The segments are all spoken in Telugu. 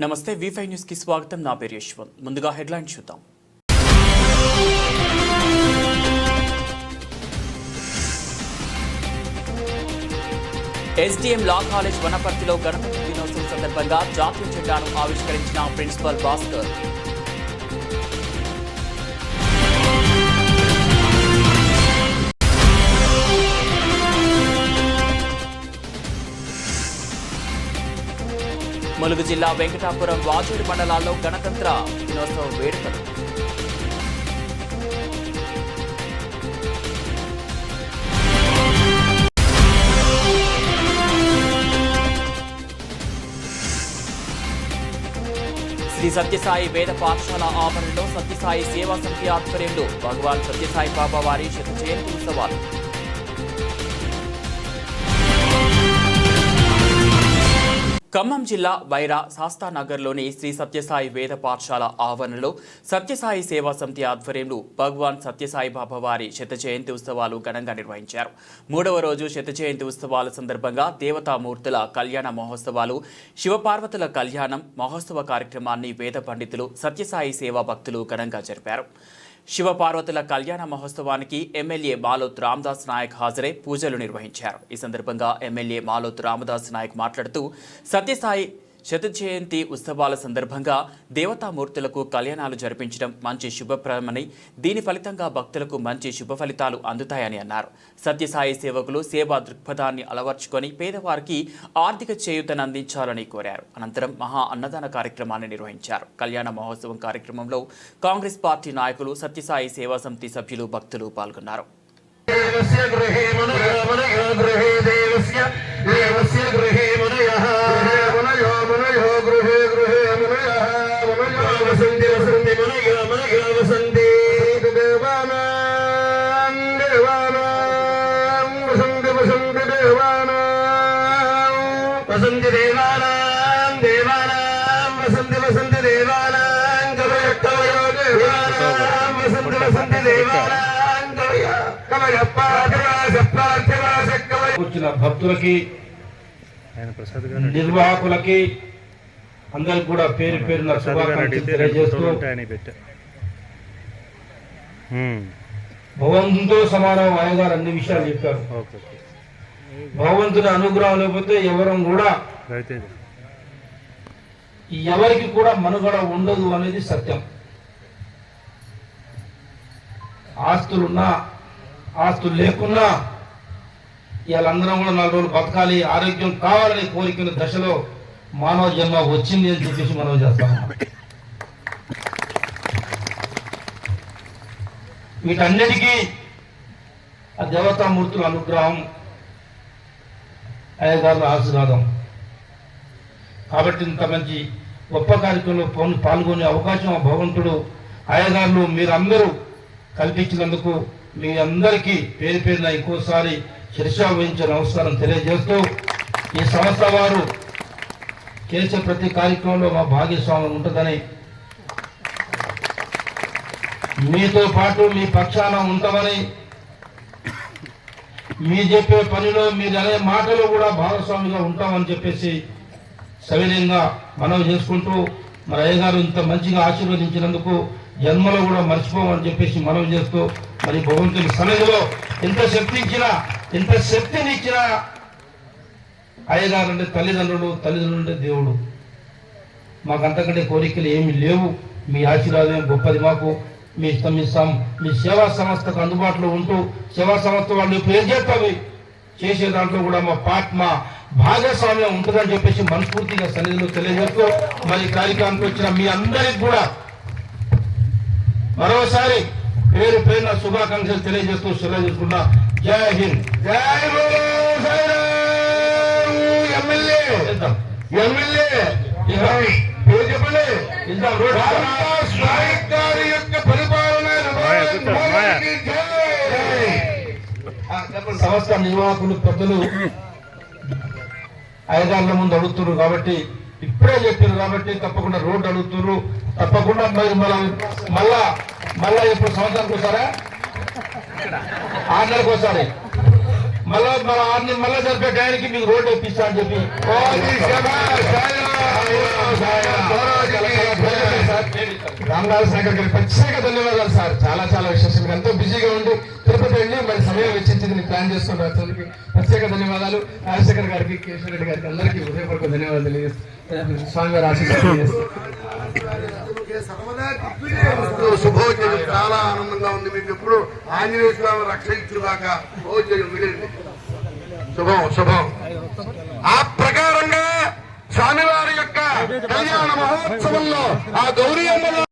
నమస్తే V5 న్యూస్ కి స్వాగతం. నా పేరు యశ్వంత్. ముందుగా హెడ్లైన్స్ చూద్దాం. SDM లా కాలేజ్ వనపర్తిలో గణతంత్ర దినోత్సవం సందర్భంగా జాతీయ జెండాను ఆవిష్కరించిన ప్రిన్సిపల్ భాస్కర్. ములుగు జిల్లా వెంకటాపురం వాజేడు మండలాల్లో గణతంత్ర దినోత్సవ వేడుకలు. శ్రీ సత్యసాయి వేద పాఠశాల ఆవరణలో సత్యసాయి సేవా సమితి ఆధ్వర్యంలో భగవాన్ సత్యసాయి బాబా వారి శత జయంతి ఉత్సవాలు. ఖమ్మం జిల్లా వైరా శాస్తానగర్లోని శ్రీ సత్యసాయి వేద పాఠశాల ఆవరణలో సత్యసాయి సేవా సమితి ఆధ్వర్యంలో భగవాన్ సత్యసాయి బాబా వారి శత జయంతి ఉత్సవాలు ఘనంగా నిర్వహించారు. 3వ రోజు శత జయంతి ఉత్సవాల సందర్భంగా దేవతామూర్తుల కళ్యాణ మహోత్సవాలు, శివపార్వతుల కళ్యాణం మహోత్సవ కార్యక్రమాన్ని వేద పండితులు, సత్యసాయి సేవా భక్తులు ఘనంగా జరిపారు. శివపార్వతుల కళ్యాణ మహోత్సవానికి ఎమ్మెల్యే మాలోత్ రామదాస్ నాయక్ హాజరై పూజలు నిర్వహించారు. ఈ సందర్భంగా ఎమ్మెల్యే మాలోత్ రామదాస్ నాయక్ మాట్లాడుతూ సత్యసాయి శత జయంతి ఉత్సవాల సందర్భంగా దేవతామూర్తులకు కళ్యాణాలు జరిపించడం మంచి శుభప్రదమని, దీని ఫలితంగా భక్తులకు మంచి శుభ ఫలితాలు అందుతాయని అన్నారు. సత్యసాయి సేవకులు సేవా దృక్పథాన్ని అలవర్చుకొని పేదవారికి ఆర్థిక చేయూతను అందించాలని కోరారు. అనంతరం మహా అన్నదాన కార్యక్రమాన్ని నిర్వహించారు. కళ్యాణ మహోత్సవం కార్యక్రమంలో కాంగ్రెస్ పార్టీ నాయకులు, సత్యసాయి సేవా సమితి సభ్యులు, భక్తులు పాల్గొన్నారు. వచ్చిన భక్తులకి, నిర్వాహకులకి అందరికి కూడా పేరు పేరున శుభాకాంక్షలు తెలియజేస్తూ, భగవంతుతో సమానం అయ్యగారు అన్ని విషయాలు చెప్పారు. భగవంతుని అనుగ్రహం లేకపోతే ఎవరం కూడా ఎవరికి కూడా మనుగడ ఉండదు అనేది సత్యం. ఆస్తులున్నా ఆస్తులు లేకున్నా వీళ్ళందరం కూడా 4 రోజులు బతకాలి, ఆరోగ్యం కావాలని కోరికల దశలో మానవ జన్మ వచ్చింది అని చెప్పేసి మనం చేస్తాం. వీటన్నిటికీ ఆ దేవతామూర్తుల అనుగ్రహం, అయ్యగారుల ఆశీర్వాదం. కాబట్టి ఇంత మంచి గొప్ప కార్యక్రమంలో పాల్గొనే అవకాశం ఆ భగవంతుడు, అయ్యగారులు మీరందరూ కల్పించినందుకు మీ అందరికీ పేరు పేరున ఇంకోసారి శిరసా వహించే నమస్కారం తెలియజేస్తూ, ఈ సంస్థ వారు చేసే ప్రతి కార్యక్రమంలో మా భాగస్వామ్యం ఉంటుందని, మీతో పాటు మీ పక్షాన ఉంటామని, మీ చెప్పే పనిలో మీరు అనే మాటలు కూడా భాగస్వామిగా ఉంటామని చెప్పేసి సవినయంగా మనవి చేసుకుంటూ, మరి అయ్యగారు ఇంత మంచిగా ఆశీర్వదించినందుకు జన్మలో కూడా మర్చిపోమని చెప్పేసి మనవి చేస్తూ, మరి భగవంతుని సన్నిధిలో ఎంత శక్తిని ఇచ్చినా అయ్యగారు అంటే తల్లిదండ్రులు అంటే దేవుడు. మాకు అంతకంటే కోరికలు ఏమీ లేవు. మీ ఆశీర్వాదం గొప్పది. మాకు మీ సేవా సంస్థకు అందుబాటులో ఉంటూ, సేవా సంస్థ వాళ్ళు పేరు చేస్తావి చేసే దాంట్లో కూడా మా భాగస్వామ్యం ఉంటుందని చెప్పేసి మనస్ఫూర్తిగా సన్నిధిలో తెలియజేస్తూ, మరి కార్యక్రమానికి వచ్చిన మీ అందరికి కూడా మరోసారి పేరు పేరున శుభాకాంక్షలు తెలియజేస్తూ సెలవు చేసుకుంటా. జై హింద్. జై ఎమ్మెల్యే సంస్థ నిర్వాహకులు పెద్దలు అయ్యగారుల ముందు అడుగుతున్నారు కాబట్టి, ఇప్పుడే చెప్పారు కాబట్టి తప్పకుండా రోడ్డు అడుగుతున్నారు. తప్పకుండా మరి మళ్ళా ఇప్పుడు సంవత్సరానికి వస్తారా, 6 నెలలకు వస్తారే మళ్ళా జరిపే టైంకి మీకు రోడ్డు ఇప్పిస్తా అని చెప్పి రామదాస్ సాగర్ గారికి ప్రత్యేక ధన్యవాదాలు సార్. చాలా చాలా విశేషం. మీరు ఎంతో బిజీగా ఉండి తిరుపతి వెళ్ళి మరి సమయం వెచ్చించి ప్లాన్ చేసుకుంటారు. ప్రత్యేక ధన్యవాదాలు. రాజశేఖర్ గారికి, కేశవ రెడ్డి గారికి అందరికీ హృదయపూర్వక ధన్యవాదాలు తెలియజేస్తాను. స్వామి గారు ఆశీస్సులు. శుభోదయం. చాలా ఆనందంగా ఉంది. మీకు ఎప్పుడు ఆంజనేయ స్వామి రక్ష ఇచ్చేదాకా భోజనం వినండి. శుభం శుభం. ఆ ప్రకారంగా స్వామివారి యొక్క కళ్యాణ మహోత్సవంలో ఆ గౌరీ అమ్మ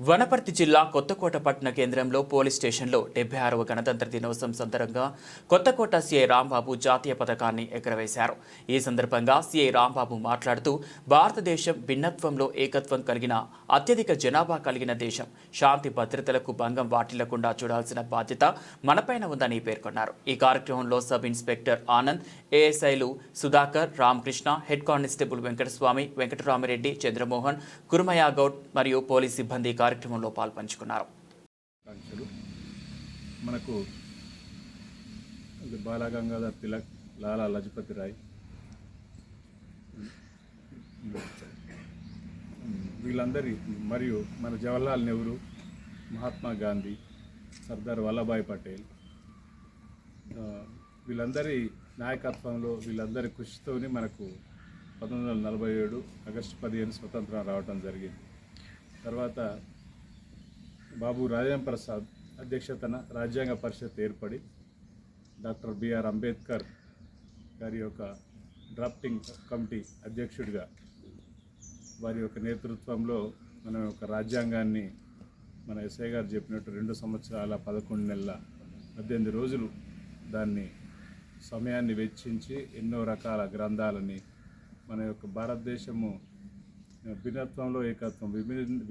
వనపర్తి జిల్లా కొత్తకోట పట్టణ కేంద్రంలో పోలీస్ స్టేషన్లో 76వ గణతంత్ర దినోత్సవం సందర్భంగా కొత్తకోట సీఐ రాంబాబు జాతీయ పతాకాన్ని ఎగురవేశారు. ఈ సందర్భంగా సీఐ రాంబాబు మాట్లాడుతూ భారతదేశం భిన్నత్వంలో ఏకత్వం కలిగిన అత్యధిక జనాభా కలిగిన దేశం. శాంతి భద్రతలకు భంగం వాటిల్లకుండా చూడాల్సిన బాధ్యత మనపైన ఉందని పేర్కొన్నారు. ఈ కార్యక్రమంలో సబ్ ఇన్స్పెక్టర్ ఆనంద్, ఏఎస్ఐలు సుధాకర్, రామకృష్ణ, హెడ్ కానిస్టేబుల్ వెంకటస్వామి, వెంకటరామిరెడ్డి, చంద్రమోహన్, కుర్మయ్య గౌడ్ మరియు పోలీస్ సిబ్బంది కార్యక్రమంలో పాల్పంచుకున్నారు. మనకు బాలగంగాధర్ తిలక్, లాలా లజపతి రాయ్ వీళ్ళందరి మరియు మన జవహర్లాల్ నెహ్రూ, మహాత్మా గాంధీ, సర్దార్ వల్లభాయ్ పటేల్ వీళ్ళందరి నాయకత్వంలో వీళ్ళందరి కృషితోని మనకు 1947 ఆగస్టు 15 స్వతంత్రం రావడం జరిగింది. తర్వాత బాబు రాజేంద్ర ప్రసాద్ అధ్యక్షతన రాజ్యాంగ పరిషత్ ఏర్పడి డాక్టర్ బిఆర్ అంబేద్కర్ గారి యొక్క డ్రాఫ్టింగ్ కమిటీ అధ్యక్షుడిగా వారి యొక్క నేతృత్వంలో మన యొక్క రాజ్యాంగాన్ని మన ఎస్ఐ గారు చెప్పినట్టు 2 సంవత్సరాల 11 నెలల 18 రోజులు దాన్ని సమయాన్ని వెచ్చించి ఎన్నో రకాల గ్రంథాలని మన యొక్క భారతదేశము భిన్నత్వంలో ఏకత్వం,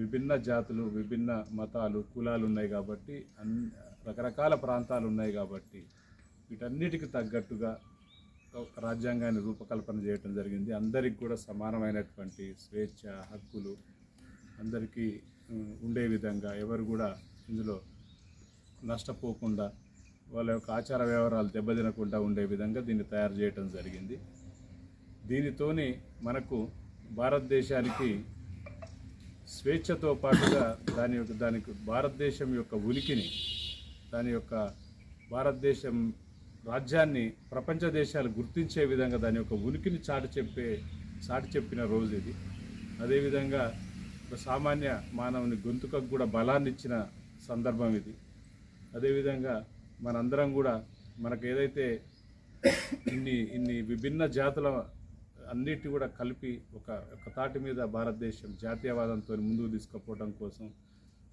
విభిన్న జాతులు, విభిన్న మతాలు, కులాలు ఉన్నాయి కాబట్టి రకరకాల ప్రాంతాలు ఉన్నాయి కాబట్టి వీటన్నిటికి తగ్గట్టుగా రాజ్యాంగాన్ని రూపకల్పన చేయడం జరిగింది. అందరికి కూడా సమానమైనటువంటి స్వేచ్ఛ, హక్కులు అందరికీ ఉండే విధంగా, ఎవరు కూడా ఇందులో నష్టపోకుండా వాళ్ళ యొక్క ఆచార వ్యవహారాలు దెబ్బతినకుండా ఉండే విధంగా దీన్ని తయారు చేయడం జరిగింది. దీనితోని మనకు భారతదేశానికి స్వేచ్ఛతో పాటుగా దానికి భారతదేశం యొక్క ఉనికిని, దాని యొక్క భారతదేశం రాజ్యాన్ని ప్రపంచ దేశాలు గుర్తించే విధంగా దాని యొక్క ఉనికిని చాటి చెప్పిన రోజు ఇది. అదేవిధంగా ఒక సామాన్య మానవుని గొంతుకకు కూడా బలాన్ని ఇచ్చిన సందర్భం ఇది. అదేవిధంగా మనందరం కూడా మనకు ఏదైతే ఇన్ని విభిన్న జాతుల అన్నిటి కూడా కలిపి ఒక తాటి మీద భారతదేశం జాతీయవాదంతో ముందుకు తీసుకుపోవడం కోసం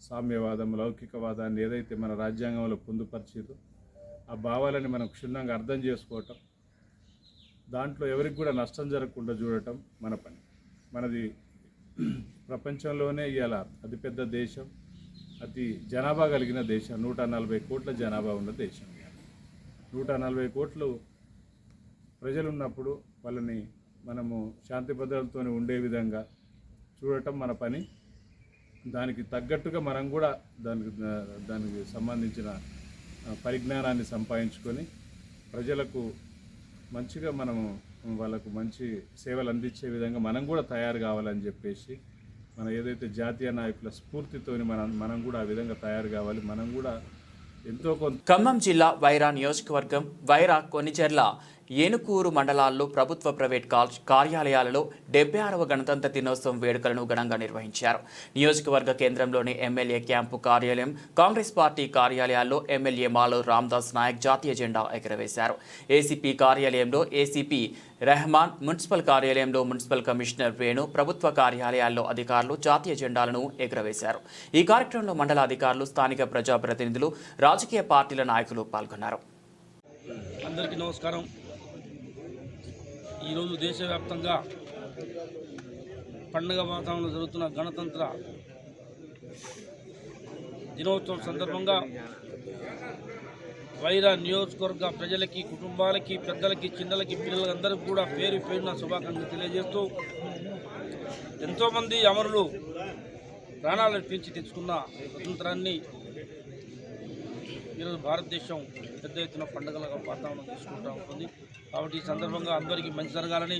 సామ్యవాదం, లౌకికవాదాన్ని ఏదైతే మన రాజ్యాంగంలో పొందుపరిచిందో ఆ భావాలని మనం క్షుణ్ణంగా అర్థం చేసుకోవటం, దాంట్లో ఎవరికి కూడా నష్టం జరగకుండా చూడటం మన పని. మనది ప్రపంచంలోనే ఇవాళ అతిపెద్ద దేశం, అతి జనాభా కలిగిన దేశం, 140 కోట్ల జనాభా ఉన్న దేశం. 140 కోట్లు ప్రజలు ఉన్నప్పుడు వాళ్ళని మనము శాంతి భద్రతలతో ఉండే విధంగా చూడటం మన పని. దానికి తగ్గట్టుగా మనం కూడా దానికి సంబంధించిన పరిజ్ఞానాన్ని సంపాదించుకొని ప్రజలకు మంచిగా మనము వాళ్ళకు మంచి సేవలు అందించే విధంగా మనం కూడా తయారు కావాలని చెప్పేసి మన ఏదైతే జాతీయ నాయకుల స్ఫూర్తితోని మనం కూడా ఆ విధంగా తయారు కావాలి. మనం కూడా ఎంతో కొంత. ఖమ్మం జిల్లా వైరా నియోజకవర్గం వైరా, కొనిచెర్ల, ఏనుకూరు మండలాల్లో ప్రభుత్వ ప్రైవేట్ కార్యాలయాలలో 76వ గణతంత్ర దినోత్సవం వేడుకలను ఘనంగా నిర్వహించారు. నియోజకవర్గ కేంద్రంలోని ఎమ్మెల్యే క్యాంపు కార్యాలయం, కాంగ్రెస్ పార్టీ కార్యాలయాల్లో ఎమ్మెల్యే మాలో రామ్దాస్ నాయక్ జాతీయ జెండా ఎగురవేశారు. ఏసీపీ కార్యాలయంలో ఏసీపీ రెహమాన్, మున్సిపల్ కార్యాలయంలో మున్సిపల్ కమిషనర్ వేణు, ప్రభుత్వ కార్యాలయాల్లో అధికారులు జాతీయ జెండాలను ఎగురవేశారు. ఈ కార్యక్రమంలో మండల అధికారులు, స్థానిక ప్రజాప్రతినిధులు, రాజకీయ పార్టీల నాయకులు పాల్గొన్నారు. అందరికీ నమస్కారం. ఈరోజు దేశవ్యాప్తంగా పండుగ వాతావరణంలో జరుగుతున్న గణతంత్ర దినోత్సవం సందర్భంగా వైరా నియోజకవర్గ ప్రజలకి, కుటుంబాలకి, పెద్దలకి, చిన్నలకి, పిల్లలందరికీ కూడా పేరు పేరున శుభాకాంక్షలు తెలియజేస్తూ, ఎంతోమంది అమరులు ప్రాణాలను పెంచి తెచ్చుకున్న స్వతంత్రాన్ని ఈరోజు భారతదేశం పెద్ద ఎత్తున పండుగల వాతావరణం తీసుకుంటూ ఉంటుంది. కాబట్టి ఈ సందర్భంగా అందరికీ మంచి జరగాలని,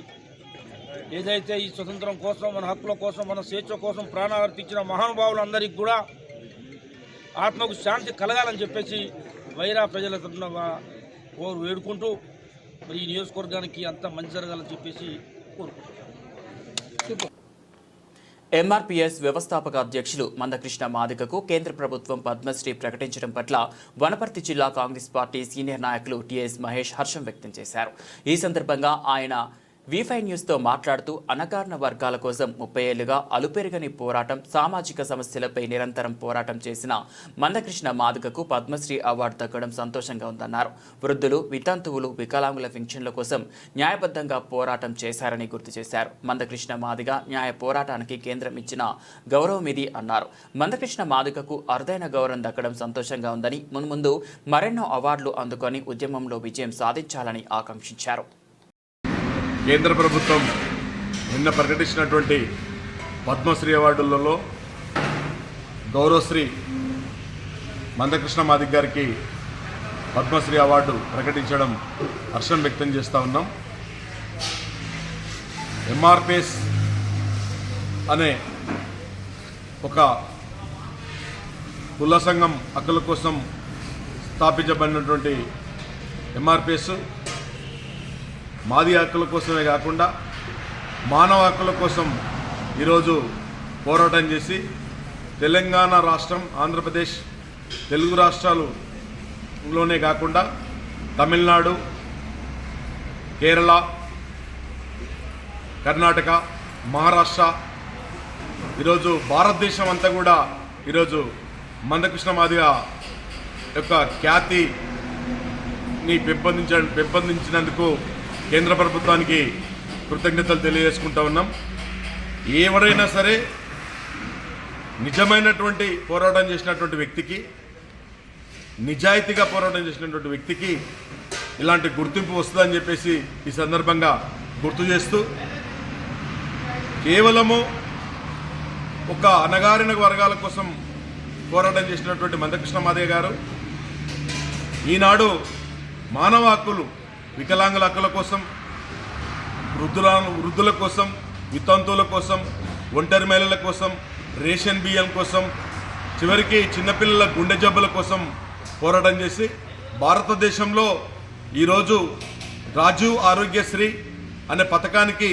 ఏదైతే ఈ స్వతంత్రం కోసం, మన హక్కుల కోసం, మన స్వేచ్ఛ కోసం ప్రాణాలు అర్పించిన మహానుభావులందరికీ కూడా ఆత్మకు శాంతి కలగాలని చెప్పేసి వైరా ప్రజల తరఫున వేడుకుంటూ మరి ఈ నియోజకవర్గానికి అంతా మంచి జరగాలని చెప్పేసి కోరుకుంటున్నాం. ఎంఆర్పీఎస్ వ్యవస్థాపక అధ్యక్షులు మందకృష్ణ మాదిగకు కేంద్ర ప్రభుత్వం పద్మశ్రీ ప్రకటించడం పట్ల వనపర్తి జిల్లా కాంగ్రెస్ పార్టీ సీనియర్ నాయకులు టీఎస్ మహేష్ హర్షం వ్యక్తం చేశారు. ఈ సందర్భంగా ఆయన V5 న్యూస్తో మాట్లాడుతూ అణగారిన వర్గాల కోసం 30 ఏళ్లుగా అలుపెరగని పోరాటం, సామాజిక సమస్యలపై నిరంతరం పోరాటం చేసిన మందకృష్ణ మాదిగకు పద్మశ్రీ అవార్డు దక్కడం సంతోషంగా ఉందన్నారు. వృద్ధులు, వితంతువులు, వికలాంగుల పింఛన్ల కోసం న్యాయబద్ధంగా పోరాటం చేశారని గుర్తు చేశారు. మందకృష్ణ మాదిగ న్యాయ పోరాటానికి కేంద్రం ఇచ్చిన గౌరవం ఇది అన్నారు. మందకృష్ణ మాదిగకు అరుదైన గౌరవం దక్కడం సంతోషంగా ఉందని, మున్ముందు మరెన్నో అవార్డులు అందుకొని ఉద్యమంలో విజయం సాధించాలని ఆకాంక్షించారు. కేంద్ర ప్రభుత్వం నిన్న ప్రకటించినటువంటి పద్మశ్రీ అవార్డులలో గౌరవశ్రీ మందకృష్ణ మాదిగ గారికి పద్మశ్రీ అవార్డు ప్రకటించడం హర్షం వ్యక్తం చేస్తూ ఉన్నాం. ఎంఆర్పిఎస్ అనే ఒక కుల సంఘం హక్కుల కోసం స్థాపించబడినటువంటి ఎంఆర్పిఎస్ మాది హక్కుల కోసమే కాకుండా మానవ హక్కుల కోసం ఈరోజు పోరాటం చేసి తెలంగాణ రాష్ట్రం, ఆంధ్రప్రదేశ్, తెలుగు రాష్ట్రాలులోనే కాకుండా తమిళనాడు, కేరళ, కర్ణాటక, మహారాష్ట్ర, ఈరోజు భారతదేశం అంతా కూడా ఈరోజు మందకృష్ణ మాదిగ యొక్క ఖ్యాతిని పెంపొందించినందుకు కేంద్ర ప్రభుత్వానికి కృతజ్ఞతలు తెలియజేసుకుంటా ఉన్నాం. ఎవరైనా సరే నిజమైనటువంటి పోరాటం చేసినటువంటి వ్యక్తికి, నిజాయితీగా పోరాటం చేసినటువంటి వ్యక్తికి ఇలాంటి గుర్తింపు వస్తుందని చెప్పేసి ఈ సందర్భంగా గుర్తు చేస్తూ, కేవలము ఒక అణగారిన వర్గాల కోసం పోరాటం చేసినటువంటి మందకృష్ణ మాదిగ గారు ఈనాడు మానవ హక్కులు, వికలాంగుల హక్కుల కోసం, వృద్ధుల కోసం, వితంతువుల కోసం, ఒంటరి మహిళల కోసం, రేషన్ బియ్యం కోసం, చివరికి చిన్నపిల్లల గుండె జబ్బుల కోసం పోరాటం చేసి భారతదేశంలో ఈరోజు రాజీవ్ ఆరోగ్యశ్రీ అనే పథకానికి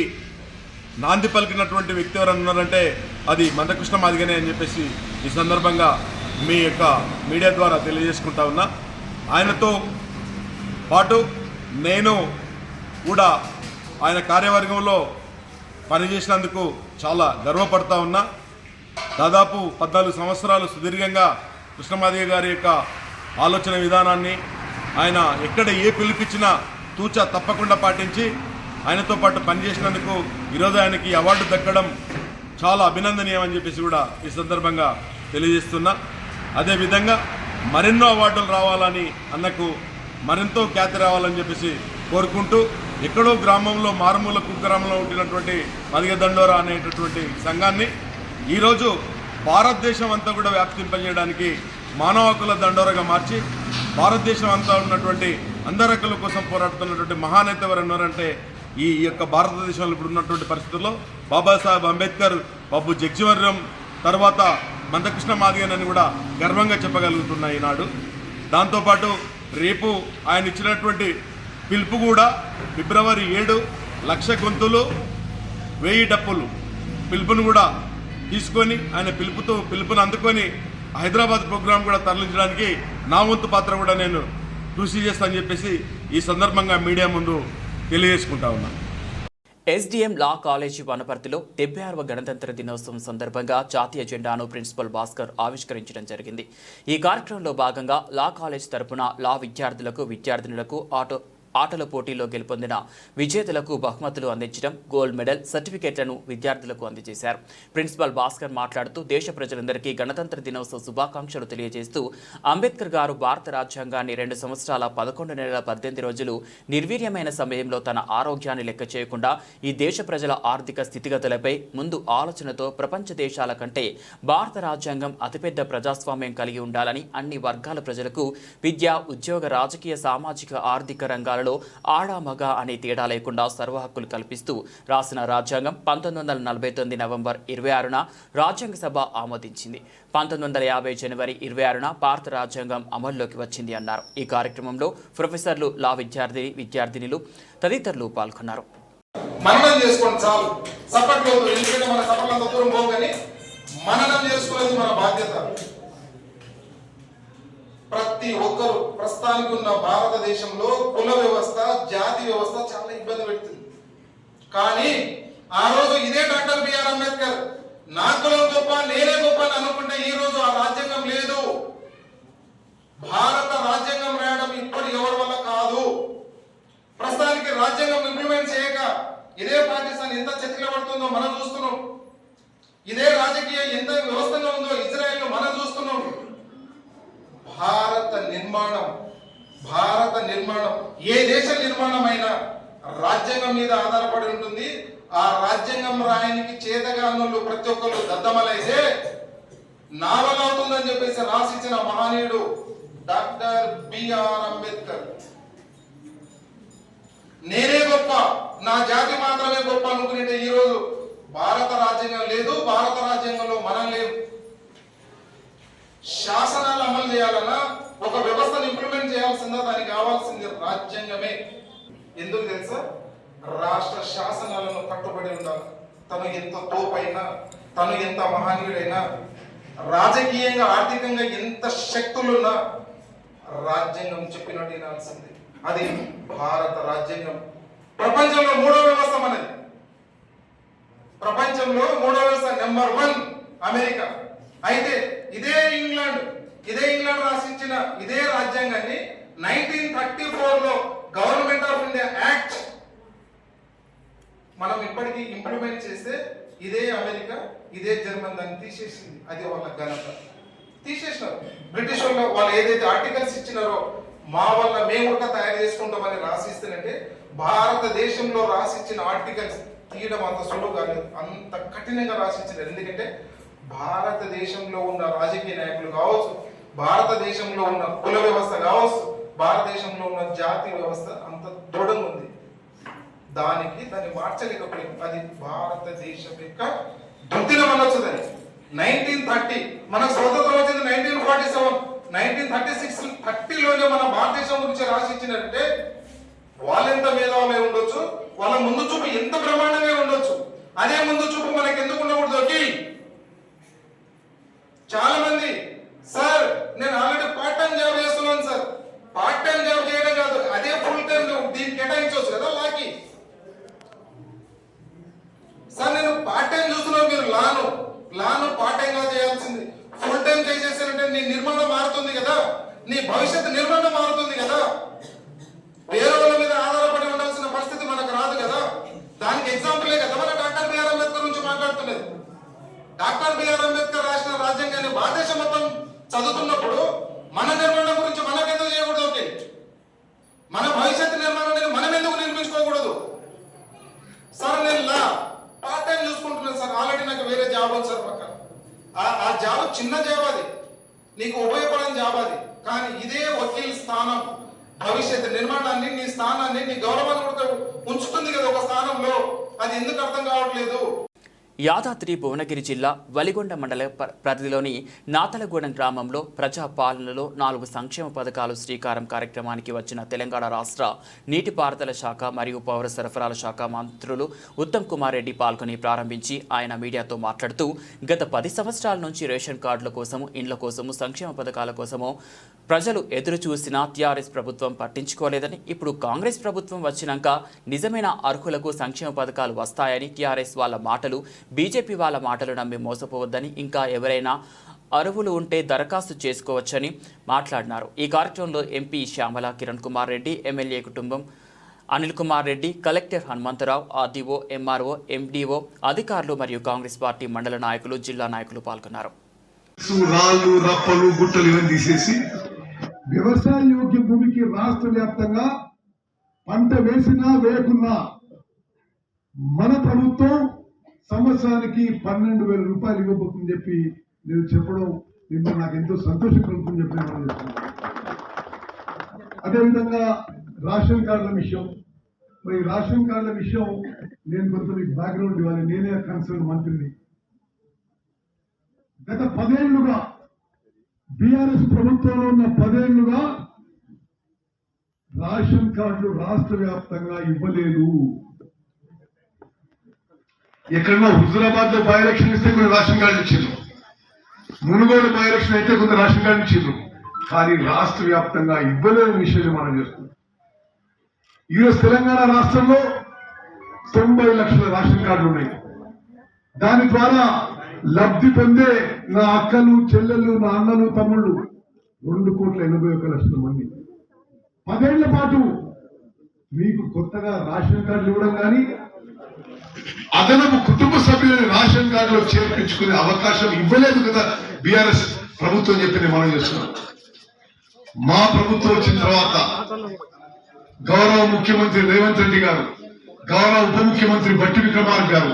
నాంది పలికినటువంటి వ్యక్తి ఎవరైనా ఉన్నారంటే అది మందకృష్ణ మాదిగనే అని చెప్పేసి ఈ సందర్భంగా మీ యొక్క మీడియా ద్వారా తెలియజేసుకుంటా ఉన్నా. ఆయనతో పాటు నేను కూడా ఆయన కార్యవర్గంలో పనిచేసినందుకు చాలా గర్వపడతా ఉన్నా. దాదాపు 14 సంవత్సరాలు సుదీర్ఘంగా కృష్ణమాదిగ గారి యొక్క ఆలోచన విధానాన్ని ఆయన ఎక్కడ ఏ పిలుపిచ్చినా తూచా తప్పకుండా పాటించి ఆయనతో పాటు పనిచేసినందుకు ఈరోజు ఆయనకి అవార్డు దక్కడం చాలా అభినందనీయం అని చెప్పేసి కూడా ఈ సందర్భంగా తెలియజేస్తున్నా. అదేవిధంగా మరెన్నో అవార్డులు రావాలని, అన్నకు మరెంతో ఖ్యాతి రావాలని చెప్పేసి కోరుకుంటూ, ఎక్కడో గ్రామంలో, మారుమూల కుగ్రామంలో ఉంటున్నటువంటి మాదిగ దండోరా అనేటటువంటి సంఘాన్ని ఈరోజు భారతదేశం అంతా కూడా వ్యాప్తింపజేయడానికి మానవ హక్కుల దండోరాగా మార్చి భారతదేశం అంతా ఉన్నటువంటి అందరి హక్కుల కోసం పోరాడుతున్నటువంటి మహానేత ఎవరు ఉన్నారంటే ఈ యొక్క భారతదేశంలో ఇప్పుడు ఉన్నటువంటి పరిస్థితుల్లో బాబాసాహెబ్ అంబేద్కర్, బాబు జగ్జీవన్ తర్వాత మందకృష్ణ మాదిగనని కూడా గర్వంగా చెప్పగలుగుతున్నాయి ఈనాడు. దాంతోపాటు రేపు ఆయన ఇచ్చినటువంటి పిలుపు కూడా ఫిబ్రవరి 7 1,00,000 గొంతులు 1000 డప్పులు పిలుపును కూడా తీసుకొని, ఆయన పిలుపును అందుకొని హైదరాబాద్ ప్రోగ్రాం కూడా తరలించడానికి నా వంతు పాత్ర కూడా నేను కృషి చేస్తానని చెప్పేసి ఈ సందర్భంగా మీడియా ముందు తెలియజేసుకుంటా ఉన్నా. ఎస్డిఎం లా కాలేజీ వనపర్తిలో 76వ గణతంత్ర దినోత్సవం సందర్భంగా జాతీయ జెండాను ప్రిన్సిపల్ భాస్కర్ ఆవిష్కరించడం జరిగింది. ఈ కార్యక్రమంలో భాగంగా లా కాలేజ్ తరపున లా విద్యార్థులకు, విద్యార్థినులకు ఆటల పోటీలో గెలుపొందిన విజేతలకు బహుమతులు అందించడం, గోల్డ్ మెడల్, సర్టిఫికేట్లను విద్యార్థులకు అందజేశారు. ప్రిన్సిపల్ భాస్కర్ మాట్లాడుతూ దేశ ప్రజలందరికీ గణతంత్ర దినోత్సవ శుభాకాంక్షలు తెలియజేస్తూ అంబేద్కర్ గారు భారత రాజ్యాంగాన్ని 2 సంవత్సరాల 11 నెలల 18 రోజులు నిర్వీర్యమైన సమయంలో తన ఆరోగ్యాన్ని లెక్క చేయకుండా ఈ దేశ ప్రజల ఆర్థిక స్థితిగతులపై ముందు ఆలోచనతో ప్రపంచ దేశాల కంటే భారత రాజ్యాంగం అతిపెద్ద ప్రజాస్వామ్యం కలిగి ఉండాలని, అన్ని వర్గాల ప్రజలకు విద్య, ఉద్యోగ, రాజకీయ, సామాజిక, ఆర్థిక రంగాలలో ఆడ మగ అనే తేడా లేకుండా సర్వ హక్కులు కల్పిస్తూ రాసిన రాజ్యాంగం 1949 నవంబర్ 26న రాజ్యాంగ సభ ఆమోదించింది. 1950 జనవరి 26న భారత రాజ్యాంగం అమల్లోకి వచ్చింది అన్నారు. ఈ కార్యక్రమంలో ప్రొఫెసర్లు, లా విద్యార్థినులు తదితరులు పాల్గొన్నారు. మననం చేసుకోండి చాలు, సపట్లు ఎందుకంటే మన సపట్లంత దూరం పోగానే మననం చేసుకునేది మన బాధ్యత. ప్రతి ఒక్కరు ప్రస్తుతానికి ఉన్న భారతదేశంలో కుల వ్యవస్థ, జాతి వ్యవస్థ చాలా ఇబ్బంది పెడుతుంది. కానీ ఆ రోజు ఇదే డాక్టర్ బిఆర్ అంబేద్కర్ నా కులం గొప్ప, నేనే గొప్ప అని అనుకుంటే ఈ రోజు ఆ రాజ్యాంగం లేదు. భారత రాజ్యాంగం రాయడం ఇప్పటి ఎవరి వల్ల కాదు. ప్రస్తుతానికి రాజ్యాంగం ఇంప్లిమెంట్ చేయక ఇదే పాకిస్తాన్ ఎంత చతికిల పడుతుందో మనం చూస్తున్నాం. ఇదే రాజకీయ ఎంత వ్యవస్థగా ఉందో ఇజ్రాయెల్ మనం చూస్తున్నాం. భారత నిర్మాణం ఏ దేశ నిర్మాణమైనా రాజ్యాంగం మీద ఆధారపడి ఉంటుంది. ఆ రాజ్యాంగం రాయనికి చేతగానులు ప్రతి ఒక్కరు దద్దమలైతే నా వల్ల అవుతుందని చెప్పేసి రాసిచ్చిన మహనీయుడు డాక్టర్ బిఆర్ అంబేద్కర్. నేనే గొప్ప, నా జాతి మాత్రమే గొప్ప అనుకునే ఈ రోజు భారత రాజ్యాంగం లేదు, భారత రాజ్యాంగంలో మనం లేదు. శాసనాలు అమలు చేయాలన్నా, ఒక వ్యవస్థను ఇంప్లిమెంట్ చేయాల్సిందా, దానికి కావాల్సింది రాజ్యాంగమే. ఎందుకు తెలుసా? రాష్ట్ర శాసనాలను కట్టుబడి ఉండాలి. తను ఎంత తోపైనా, తను ఎంత మహనీయుడైనా, రాజకీయంగా ఆర్థికంగా ఎంత శక్తులున్నా రాజ్యాంగం చెప్పినట్టు వినాల్సింది. అది భారత రాజ్యాంగం. ప్రపంచంలో 3వ వ్యవస్థ మనది. ప్రపంచంలో 3వ వ్యవస్థ నెంబర్ 1 అమెరికా. అయితే ఇదే ఇంగ్లాండ్ రాసించిన ఇదే రాజ్యాంగాన్ని 1934లో గవర్నమెంట్ ఆఫ్ ఇండియా యాక్ట్ మనం ఇప్పటికీ ఇంప్లిమెంట్ చేస్తే ఇదే అమెరికా, ఇదే జర్మన్ దాన్ని తీసేసింది. అది వాళ్ళ ఘనత. తీసేసినారు. బ్రిటిష్ వాళ్ళు ఏదైతే ఆర్టికల్స్ ఇచ్చినారో మా వల్ల మేము కూడా తయారు చేసుకుంటామని రాసిస్తేనంటే భారతదేశంలో రాసిచ్చిన ఆర్టికల్స్ తీయడం అంత సులువు కాలేదు, అంత కఠినంగా రాసిచ్చినారు. ఎందుకంటే భారతదేశంలో ఉన్న రాజకీయ నాయకులు కావచ్చు, భారతదేశంలో ఉన్న కుల వ్యవస్థ కావచ్చు, భారతదేశంలో ఉన్న జాతి వ్యవస్థ అంత దృఢంగా ఉంది. దాన్ని మార్చలేకపోయింది. అది భారతదేశం యొక్క దుర్దినం అనొచ్చు. దాన్ని 1930 మనకు స్వతంత్రం వచ్చింది 1947, 1936, 30లోనే మన భారతదేశం గురించి రాసిచ్చినట్టే వాళ్ళెంత మేధావులై ఉండొచ్చు, వాళ్ళ ముందు చూపు ఎంత బ్రహ్మాండంగా ఉండొచ్చు. అదే ముందు చూపు మనకి ఎందుకు ఉండకూడదు? చాలా మంది సార్ నేను ఆల్రెడీ పార్ట్ టైం జాబ్ చేస్తున్నాను సార్. పార్ట్ టైం జాబ్ చేయడం కాదు, అదే ఫుల్ టైం దీనికి కేటాయించవచ్చు కదా లాకి. సార్ నేను పార్ట్ టైం చూస్తున్నాను, మీరు లాను పార్ట్ టైం గా చేయాల్సింది. ఫుల్ టైం చేసేసారంటే నీ నిర్మాణం మారుతుంది కదా, నీ భవిష్యత్తు నిర్మాణం మారుతుంది కదా. వేరే వాళ్ళ మీద ఆధారపడి ఉండాల్సిన పరిస్థితి మనకు రాదు కదా. దానికి ఎగ్జాంపులే కదా మన డాక్టర్ బిఆర్ అంబేద్కర్ నుంచి మాట్లాడుతున్నది. డాక్టర్ బిఆర్ అంబేద్కర్ రాసిన రాజ్యాంగాన్ని భారతదేశం మొత్తం చదువుతున్నప్పుడు మన నిర్మాణం గురించి మనకెందుకు చేయకూడదు? ఓకే, మన భవిష్యత్తు నిర్మాణాన్ని మనం ఎందుకు నిర్మించుకోకూడదు? సార్ నేను పార్ట్ టైం చూసుకుంటున్నాను సార్, ఆల్రెడీ నాకు వేరే జాబ్ ఉంది సార్ పక్కన. ఆ జాబ్ చిన్న జాబ్, అది నీకు ఉపయోగపడని జాబ్ అది. కానీ ఇదే వకీల్ స్థానం భవిష్యత్తు నిర్మాణాన్ని, నీ స్థానాన్ని, నీ గౌరవాన్ని కూడా ఉంచుతుంది కదా ఒక స్థానంలో. అది ఎందుకు అర్థం కావట్లేదు? యాదాద్రి భువనగిరి జిల్లా వలిగొండ మండల పరిధిలోని నాతలగూడెం గ్రామంలో ప్రజా పాలనలో 4 సంక్షేమ పథకాలు శ్రీకారం కార్యక్రమానికి వచ్చిన తెలంగాణ రాష్ట్ర నీటిపారుదల శాఖ మరియు పౌర సరఫరాల శాఖ మంత్రులు ఉత్తమ్ కుమార్ రెడ్డి పాల్గొని ప్రారంభించి ఆయన మీడియాతో మాట్లాడుతూ గత 10 సంవత్సరాల నుంచి రేషన్ కార్డుల కోసము, ఇండ్ల కోసము, సంక్షేమ పథకాల కోసము ప్రజలు ఎదురు చూసినా టీఆర్ఎస్ ప్రభుత్వం పట్టించుకోలేదని, ఇప్పుడు కాంగ్రెస్ ప్రభుత్వం వచ్చినాక నిజమైన అర్హులకు సంక్షేమ పథకాలు వస్తాయని, టీఆర్ఎస్ వాళ్ళ మాటలు, బీజేపీ వాళ్ళ మాటలు నమ్మి మోసపోవద్దని, ఇంకా ఎవరైనా అర్హులు ఉంటే దరఖాస్తు చేసుకోవచ్చని మాట్లాడినారు. ఈ కార్యక్రమంలో ఎంపీ శ్యామల, కిరణ్ కుమార్ రెడ్డి, ఎమ్మెల్యే కుటుంబం Anil Kumar Reddy, collector Hanumantharao, RDO, MRO, MDO, అధికారులు మరియు కాంగ్రెస్ పార్టీ మండల నాయకులు, జిల్లా నాయకులు పాల్గొన్నారు. రాళ్ళు రప్పలు గుట్టలు ఇవన్నీ తీసేసి వ్యవసాయ యోగ్య భూమికి రాష్ట్ర వ్యాప్తంగా పంట వేసినా వేయకున్నా మన ప్రభుత్వం సంవత్సరానికి 12,000 రూపాయలు ఇవ్వబోతుందని చెప్పి నేను చెప్పడం నిన్న నాకు ఎంతో సంతోషం కలుగుతుందని చెప్పి మనం చెప్తున్నాను. అదేవిధంగా రేషన్ కార్డుల విషయం, మరి రేషన్ కార్డుల విషయం నేను కొంత మీకు బ్యాక్గ్రౌండ్ ఇవ్వాలి. నేనే కన్సర్న్ మంత్రిని. గత 10 ఏళ్లుగా బీఆర్ఎస్ ప్రభుత్వంలో ఉన్న 10 ఏళ్లుగా రేషన్ కార్డులు రాష్ట్ర వ్యాప్తంగా ఇవ్వలేదు. ఎక్కడన్నా హుజురాబాద్ లో బై ఎలక్షన్ ఇస్తే కొన్ని రేషన్ కార్డులు ఇచ్చిండ్రు, మునుగోడు బై ఎలక్షన్ అయితే కొంత రేషన్ కార్డు ఇచ్చిండ్రు, కానీ రాష్ట్ర వ్యాప్తంగా ఇవ్వలేని విషయాన్ని మనం చేస్తున్నాం. ఈరోజు తెలంగాణ రాష్ట్రంలో 90 లక్షల రేషన్ కార్డులు ఉన్నాయి. దాని ద్వారా లబ్ధి పొందే నా అక్కలు, చెల్లెళ్ళు, నా అన్నలు, తమ్ముళ్ళు 2,81,00,000 మంది. 10 ఏళ్ల పాటు మీకు కొత్తగా రేషన్ కార్డులు ఇవ్వడం కానీ అదనపు కుటుంబ సభ్యులని రేషన్ కార్డులో చేర్పించుకునే అవకాశం ఇవ్వలేదు కదా బీఆర్ఎస్ ప్రభుత్వం చెప్పింది మనం చేస్తున్నాం. మా ప్రభుత్వం వచ్చిన తర్వాత గౌరవ ముఖ్యమంత్రి రేవంత్ రెడ్డి గారు, గౌరవ ఉప ముఖ్యమంత్రి బట్టి విక్రమార్క గారు,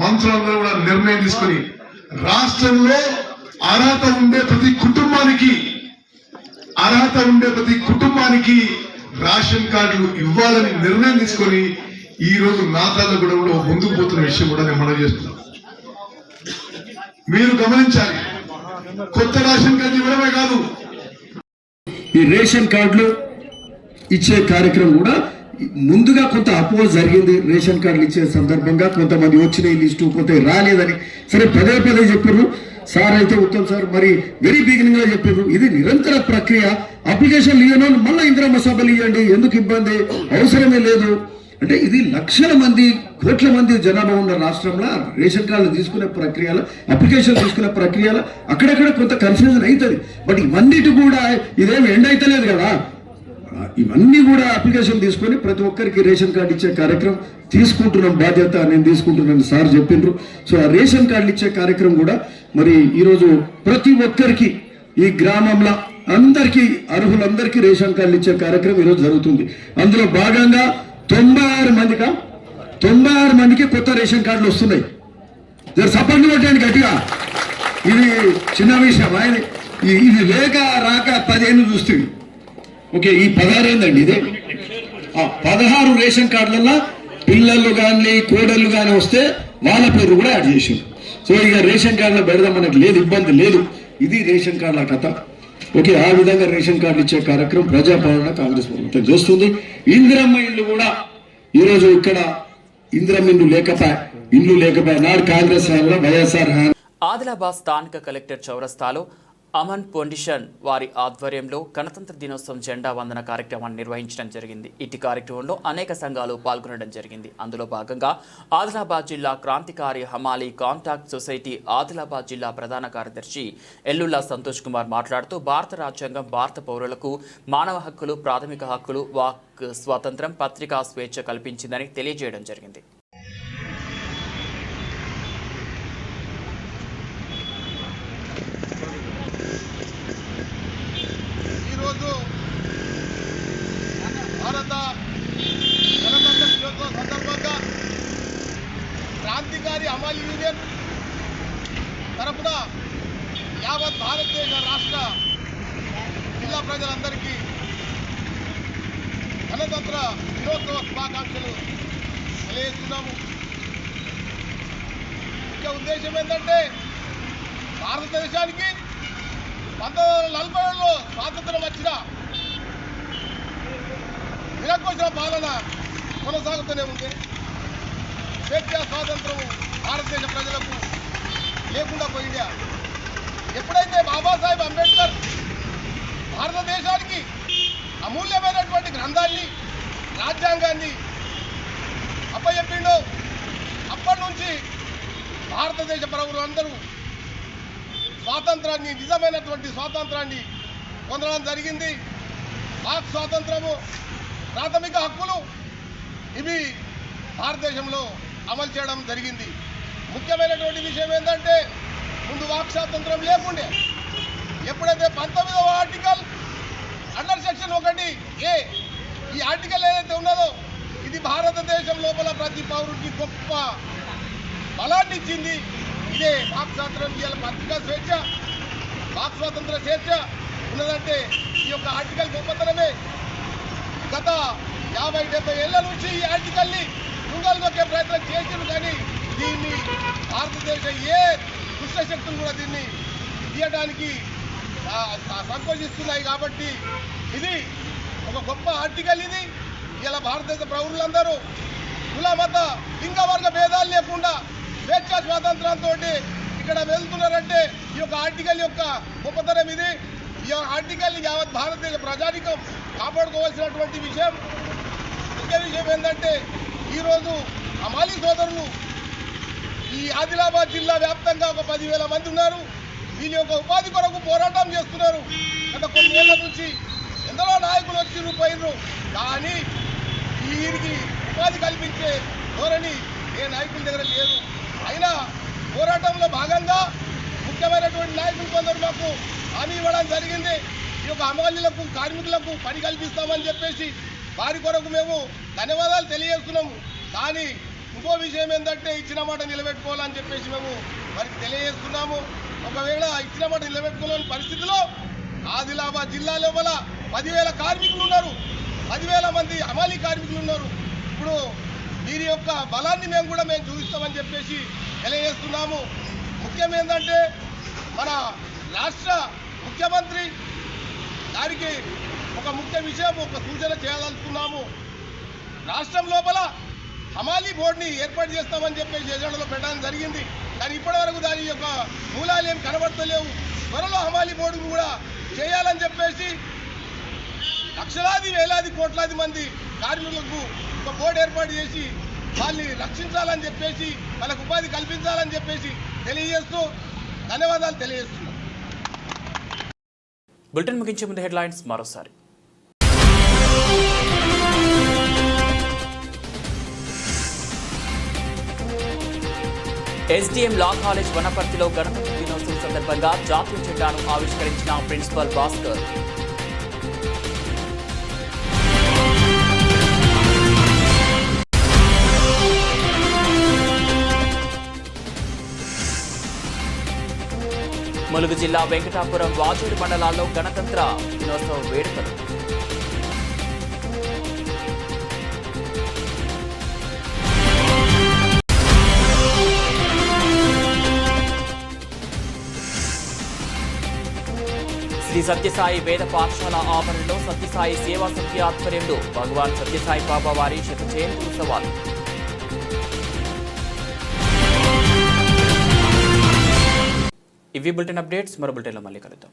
మంత్రులందరూ కూడా నిర్ణయం తీసుకుని రాష్ట్రంలో అర్హత ఉండే ప్రతి కుటుంబానికి రేషన్ కార్డులు ఇవ్వాలని నిర్ణయం తీసుకొని ఈ రోజు నాతాలగూడెంలో ముందుకు పోతున్న విషయం కూడా నేను మనం చేస్తున్నాం. మీరు గమనించాలి, కొత్త రేషన్ కార్డు ఇవ్వడమే కాదు, ఈ రేషన్ కార్డులు ఇచ్చే కార్యక్రమం కూడా ముందుగా కొంత అపోజ్ జరిగింది. రేషన్ కార్డులు ఇచ్చే సందర్భంగా కొంతమంది వచ్చిన లిస్టు కొంత రాలేదని సరే పదే చెప్పారు. సార్ అయితే ఉత్తమ్ సార్ మరి వెరీ బిగినింగ్ లో చెప్పారు, ఇది నిరంతర ప్రక్రియ. అప్లికేషన్లు ఇవ్వను మళ్ళీ ఇందిరమ్మ సభలు ఇవ్వండి, ఎందుకు ఇబ్బంది, అవసరమే లేదు అంటే ఇది లక్షల మంది, కోట్ల మంది జనాభా ఉన్న రాష్ట్రంలో రేషన్ కార్డులు తీసుకునే ప్రక్రియలో, అప్లికేషన్ తీసుకునే ప్రక్రియలో అక్కడక్కడ కొంత కన్ఫ్యూజన్ అవుతుంది. బట్ ఇవన్నిటి కూడా ఇదేమి ఎండ్ అవుతలేదు కదా, ఇవన్నీ కూడా అప్లికేషన్ తీసుకొని ప్రతి ఒక్కరికి రేషన్ కార్డు ఇచ్చే కార్యక్రమం తీసుకుంటున్నాం. బాధ్యత నేను తీసుకుంటున్నాను సార్ చెప్పిండ్రు. సో ఆ రేషన్ కార్డులు ఇచ్చే కార్యక్రమం కూడా మరి ఈరోజు ప్రతి ఒక్కరికి ఈ గ్రామంలో అందరికీ అర్హులందరికీ రేషన్ కార్డులు ఇచ్చే కార్యక్రమం ఈరోజు జరుగుతుంది. అందులో భాగంగా 96 మందికి కొత్త రేషన్ కార్డులు వస్తున్నాయి. సపోర్ట్ కొట్టండి గట్టిగా. ఇది చిన్న విషయం, ఇది లేక రాక 10 ఏళ్ళు చూస్తుంది. ఓకే, ఈ 16 ఏందండి, ఇదే 16 రేషన్ కార్డులలో పిల్లలు కానీ కోడళ్ళు కానీ వస్తే వాళ్ళ పేరు కూడా యాడ్ చేసారు. సో ఇక రేషన్ కార్డులో పెడదాం, మనకు లేదు, ఇబ్బంది లేదు. ఇది రేషన్ కార్డుల కథ. ఓకే, ఆ విధంగా రేషన్ కార్డులు ఇచ్చే కార్యక్రమం ప్రజాపాలన కాంగ్రెస్ ప్రభుత్వం చేస్తుంది. ఇందిరమ్మ ఇల్లు కూడా ఈరోజు ఇక్కడ ఇందిరమ్మ ఇల్లు లేకపోయా నాడు కాంగ్రెస్ హయాంలో వైఎస్ఆర్ హయాం. ఆదిలాబాద్ స్థానిక కలెక్టర్ చౌరస్తాలో అమన్ ఫౌండేషన్ వారి ఆధ్వర్యంలో గణతంత్ర దినోత్సవం జెండా వందన కార్యక్రమాన్ని నిర్వహించడం జరిగింది. ఇటు కార్యక్రమంలో అనేక సంఘాలు పాల్గొనడం జరిగింది. అందులో భాగంగా ఆదిలాబాద్ జిల్లా క్రాంతికారి హమాలి కాంటాక్ట్ సొసైటీ ఆదిలాబాద్ జిల్లా ప్రధాన కార్యదర్శి ఎల్లుల్లా సంతోష్ కుమార్ మాట్లాడుతూ భారత రాజ్యాంగం భారత పౌరులకు మానవ హక్కులు, ప్రాథమిక హక్కులు, వాక్ స్వాతంత్రం, పత్రికా స్వేచ్ఛ కల్పించిందని తెలియజేయడం జరిగింది. భారత గణతంత్ర దినోత్సవం సందర్భంగా క్రాంతికారి అమల్ యూనియన్ తరపున యావత్ భారతదేశ రాష్ట్ర జిల్లా ప్రజలందరికీ గణతంత్ర దినోత్సవ శుభాకాంక్షలు తెలియజేస్తున్నాము. ముఖ్య ఉద్దేశం ఏంటంటే భారతదేశానికి 1940లో స్వాతంత్రం వచ్చిన నిరంకుశ పాలన కొనసాగుతూనే ఉంది. స్వేచ్ఛ స్వాతంత్రము భారతదేశ ప్రజలకు లేకుండా పోయిందా. ఎప్పుడైతే బాబాసాహెబ్ అంబేద్కర్ భారతదేశానికి అమూల్యమైనటువంటి గ్రంథాన్ని, రాజ్యాంగాన్ని అప్పచెప్పిండో అప్పటి నుంచి భారతదేశ పౌరులందరూ స్వాతంత్రాన్ని, నిజమైనటువంటి స్వాతంత్రాన్ని పొందడం జరిగింది. వాక్ స్వాతంత్రము, ప్రాథమిక హక్కులు, ఇవి భారతదేశంలో అమలు చేయడం జరిగింది. ముఖ్యమైనటువంటి విషయం ఏంటంటే ముందు వాక్ స్వాతంత్రం లేకుండే ఎప్పుడైతే 19వ ఆర్టికల్ అండర్ సెక్షన్ 1A ఈ ఆర్టికల్ ఏదైతే ఉన్నదో ఇది భారతదేశం లోపల ప్రతి పౌరుడికి గొప్ప బలాన్ని ఇచ్చింది. ఇదే వాక్ స్వాతంత్రం, ఇవాళ పత్రికా స్వేచ్ఛ, వాక్ స్వాతంత్ర స్వేచ్ఛ ఉన్నదంటే ఈ యొక్క ఆర్టికల్ గొప్పతనమే. గత 50-70 ఏళ్ల నుంచి ఈ ఆర్టికల్ని తుంగలు నొక్కే ప్రయత్నం చేసింది, కానీ దీన్ని భారతదేశ ఏ దుష్ట శక్తులు కూడా దీన్ని తీయడానికి సంకోచిస్తున్నాయి. కాబట్టి ఇది ఒక గొప్ప ఆర్టికల్. ఇది ఇలా భారతదేశ పౌరులందరూ కుల మత లింగ వర్గ భేదాలు లేకుండా స్వేచ్ఛా స్వాతంత్రంతో ఇక్కడ వెళ్తున్నారంటే ఈ యొక్క ఆర్టికల్ యొక్క గొప్పతనం ఇది. ఈ ఆర్టికల్ని యావత్ భారతదేశ ప్రజానికం కాపాడుకోవాల్సినటువంటి విషయం. ముఖ్య విషయం ఏంటంటే ఈరోజు అమాలి సోదరులు ఈ ఆదిలాబాద్ జిల్లా వ్యాప్తంగా ఒక 10,000 మంది ఉన్నారు. వీళ్ళ యొక్క ఉపాధి కొరకు పోరాటం చేస్తున్నారు. గత కొన్ని ఏళ్ల నుంచి ఎందరో నాయకులు వచ్చి పోయినరు, కానీ వీరికి ఉపాధి కల్పించే ధోరణి ఏ నాయకుల దగ్గర లేదు. అయినా పోరాటంలో భాగంగా ముఖ్యమైనటువంటి నాయకులు కొందరు మాకు హామీ ఇవ్వడం జరిగింది. ఈ యొక్క అమలులకు కార్మికులకు పని కల్పిస్తామని చెప్పేసి వారి కొరకు మేము ధన్యవాదాలు తెలియజేస్తున్నాము. కానీ ఇంకో విషయం ఏంటంటే ఇచ్చిన మాట నిలబెట్టుకోవాలని చెప్పేసి మేము వారికి తెలియజేస్తున్నాము. ఒకవేళ ఇచ్చిన మాట నిలబెట్టుకోలేని పరిస్థితిలో ఆదిలాబాద్ జిల్లా లోపల 10,000 కార్మికులు ఉన్నారు, 10,000 మంది అమాలి కార్మికులు ఉన్నారు. ఇప్పుడు వీరి యొక్క బలాన్ని మేము చూపిస్తామని చెప్పేసి తెలియజేస్తున్నాము. ముఖ్యం ఏంటంటే మన రాష్ట్ర ముఖ్యమంత్రి గారికి ఒక ముఖ్య విషయం, ఒక సూచన చేయదలుచుకున్నాము. రాష్ట్రం లోపల హమాలీ బోర్డుని ఏర్పాటు చేస్తామని చెప్పేసి ఎజెండాలో పెట్టడం జరిగింది, కానీ ఇప్పటివరకు దాని యొక్క మూలాలు ఏం కనబడతలేవు. త్వరలో హమాలీ బోర్డును కూడా చేయాలని చెప్పేసి లక్షలాది వేలాది కోట్లాది మంది కార్మికులకు ఒక బోర్డు ఏర్పాటు చేసి వాళ్ళని రక్షించాలని చెప్పేసి వాళ్ళకు ఉపాధి కల్పించాలని చెప్పేసి తెలియజేస్తూ ధన్యవాదాలు తెలియజేస్తున్నాం. బులెటిన్ ముగించే ముందు హెడ్లైన్స్ మరోసారి. ఎస్డిఎం లా కాలేజ్ వనపర్తిలో గణతంత్ర దినోత్సవం సందర్భంగా జాతీయ జెండాను ఆవిష్కరించిన ప్రిన్సిపల్ భాస్కర్. ములుగు జిల్లా వెంకటాపురం వాజేడు మండలాల్లో గణతంత్ర దినోత్సవ వేడుకలు. శ్రీ సత్యసాయి వేద పాఠశాల ఆవరణలో సత్యసాయి సేవా సమితి ఆధ్వర్యంలో భగవాన్ సత్యసాయి బాబా వారి శత జయంతి ఉత్సవాలు. ఇవి బులెటిన్ అప్డేట్స్. మరో బులెటిన్లో మళ్ళీ కలుద్దాం.